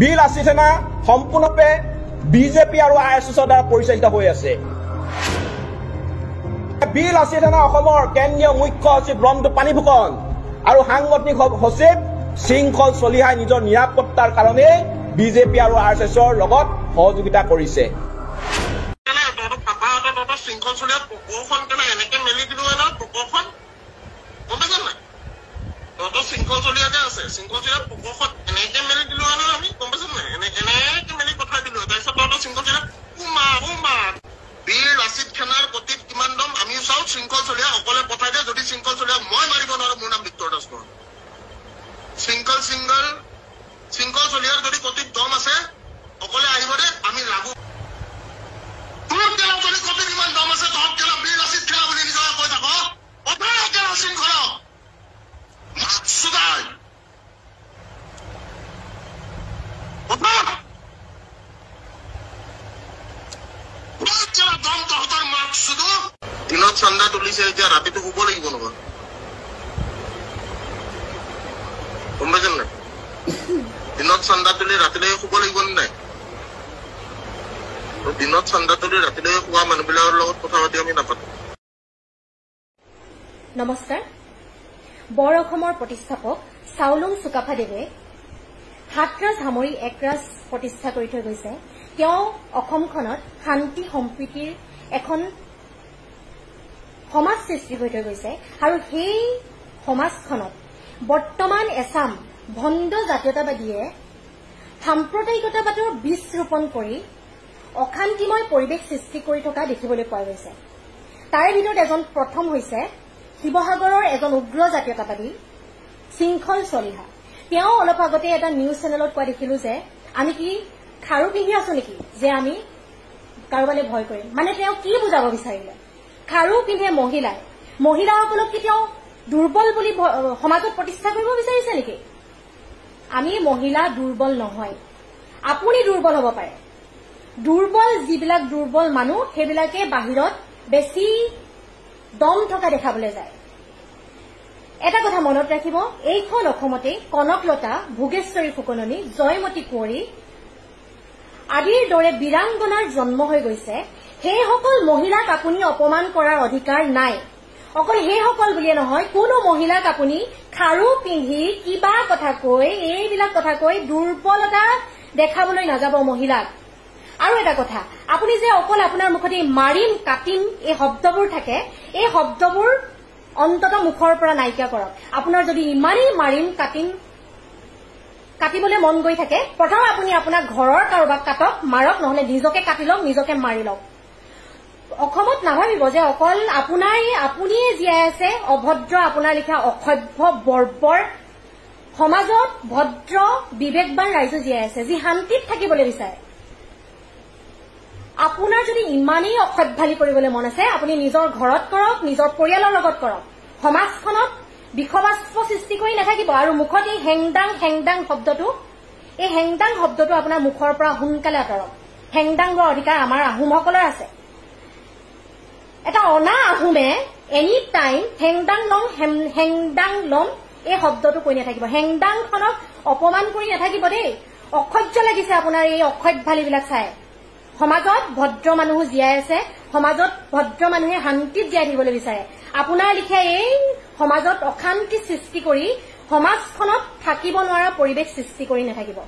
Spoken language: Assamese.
বীৰ লাচিত সেনা সম্পূৰ্ণৰূপে বিজেপি আৰু আৰএছএছৰ দ্বাৰা পৰিচালিত হৈ আছে। বীৰ লাচিত সেনা অসমৰ কেন্দ্ৰীয় মুখ্য সচিব ৰন্তু পানীফুকন আৰু সাংগঠনিক সচিব শৃংখল চলিহাই নিজৰ নিৰাপত্তাৰ কাৰণে বিজেপি আৰু আৰএছএছৰ লগত সহযোগিতা কৰিছে। শৃংখল চলিয়া পকৰখন কেনে এনেকে মেলি দিলো না পকৰখন গম পাইছা নাই তহঁতৰ শৃংখল চলিয়াকে আছে শৃংখল চলিয়া পকৰখন এনেকে মেলি দিলো না আমি গম পাইছা নাই এনেকে মেলি পঠাই দিলো তাৰপিছত তহঁতৰ শৃংখল চলিয়া উমা বীৰ লাচিত সেনাৰ গতিত কিমান দম আমিও চাওঁ শৃংখল চলিয়া অকলে পঠাই দিয়ে যদি শৃংখল চলিয়া মই মাৰিব নোৱাৰো মোৰ নাম বিক্টৰ দাস নহয় শৃংখল চলিয়াৰ যদি গতিত দম আছে অকলে আহিব দে আমি লাগু দিনত চান্দা তুলিছে এতিয়া ৰাতিটো শুব লাগিব নহয় গম পাইছেন নাই দিনত চান্দা তুলি ৰাতিলৈকে শুব লাগিব নাই দিনত চান্দা তুলি ৰাতিলৈকে শুৱা মানুহবিলাকৰ লগত কথা পাতি আমি নাপাতো। নমস্কাৰ। বৰ অসমৰ প্ৰতিষ্ঠাপক চাওলুং চুকাফাদেৱে হাতৰাজ সামৰি একৰাজ প্ৰতিষ্ঠা কৰি থৈ গৈছে। তেওঁ অসমখনত শান্তি সম্প্ৰীতিৰ এখন সমাজ সৃষ্টি হৈ থৈ গৈছে আৰু সেই সমাজখনত বৰ্তমান এছাম ভণ্ড জাতীয়তাবাদীয়ে সাম্প্ৰদায়িকতাবাদৰ বীজ ৰোপণ কৰি অশান্তিময় পৰিৱেশ সৃষ্টি কৰি থকা দেখিবলৈ পোৱা গৈছে। তাৰে ভিতৰত এজন প্ৰথম হৈছে শিৱসাগৰৰ এজন উগ্ৰ জাতীয়তাবাদী শৃংখল চলিহা। তেওঁ অলপ আগতে এটা নিউজ চেনেলত কোৱা দেখিলো যে আমি কি খাৰু পিন্ধি আছো নেকি যে আমি কাৰোবালৈ ভয় কৰিম। মানে তেওঁ কি বুজাব বিচাৰিলে খাৰু পিন্ধে মহিলাসকলক কি তেওঁ দুৰ্বল বুলি সমাজত প্ৰতিষ্ঠা কৰিব বিচাৰিছে নেকি? আমি মহিলা দুৰ্বল নহয়, আপুনি দুৰ্বল হ'ব পাৰে। দুৰ্বল যিবিলাক দুৰ্বল মানুহ সেইবিলাকে বাহিৰত বেছি দম থকা দেখাবলৈ যায়। এটা কথা মনত ৰাখিব, এইখন অসমতে কনকলতা, ভোগেশ্বৰী ফুকননী, জয়মতী কুঁৱৰী আদিৰ দৰে বীৰাংগনাৰ জন্ম হৈ গৈছে। সেইসকল মহিলাক আপুনি অপমান কৰাৰ অধিকাৰ নাই। অকল সেইসকল বুলিয়ে নহয়, কোনো মহিলাক আপুনি খাৰু পিন্ধি কিবা কথা কৈ এইবিলাক কথা কৈ দুৰ্বলতা দেখাবলৈ নাযাব মহিলাক। আৰু এটা কথা, আপুনি যে অকল আপোনাৰ মুখতে মাৰিম কাটিম এই শব্দবোৰ থাকে, এই শব্দবোৰ অন্তত মুখৰ পৰা নাইকিয়া কৰক। আপোনাৰ যদি ইমানেই মাৰিম কাটিবলৈ মন গৈ থাকে, প্ৰথম আপুনি আপোনাৰ ঘৰৰ কাৰোবাক কাটক, মাৰক, নহলে নিজকে কাটি লওক, নিজকে মাৰি লওক। অসমত নাভাবিব যে অকল আপুনিয়ে জীয়াই আছে অভদ্ৰ, আপোনাৰ লিখা অসভ্য বৰ্বৰ সমাজত ভদ্ৰ বিবেকবান ৰাইজো জীয়াই আছে যি শান্তিত থাকিবলৈ বিচাৰে। আপোনাৰ যদি ইমানেই অসভ্যালি কৰিবলৈ মন আছে, আপুনি নিজৰ ঘৰত কৰক, নিজৰ পৰিয়ালৰ লগত কৰক। সমাজখনত বিষবাষ্প সৃষ্টি কৰি নাথাকিব। আৰু মুখত এই হেংদাং শব্দটো আপোনাৰ মুখৰ পৰা সোনকালে আঁতৰক। হেংদাংৰ অধিকাৰ আমাৰ আহোমসকলৰ আছে। এটা অনা আহোমে এনি টাইম হেংদাং লম এই শব্দটো কৈ নাথাকিব। হেংদাংখনক অপমান কৰি নাথাকিব দেই। অসহ্য লাগিছে আপোনাৰ এই অসভ্যালিবিলাক চাই। সমাজত ভদ্ৰ মানুহ জীয়াই আছে, সমাজত ভদ্ৰ মানুহে শান্তিত জীয়াই থাকিবলৈ বিচাৰে। আপোনাৰ লিখীয়া এই সমাজত অশান্তি সৃষ্টি কৰি সমাজখনত থাকিব নোৱাৰা পৰিৱেশ সৃষ্টি কৰি নাথাকিব।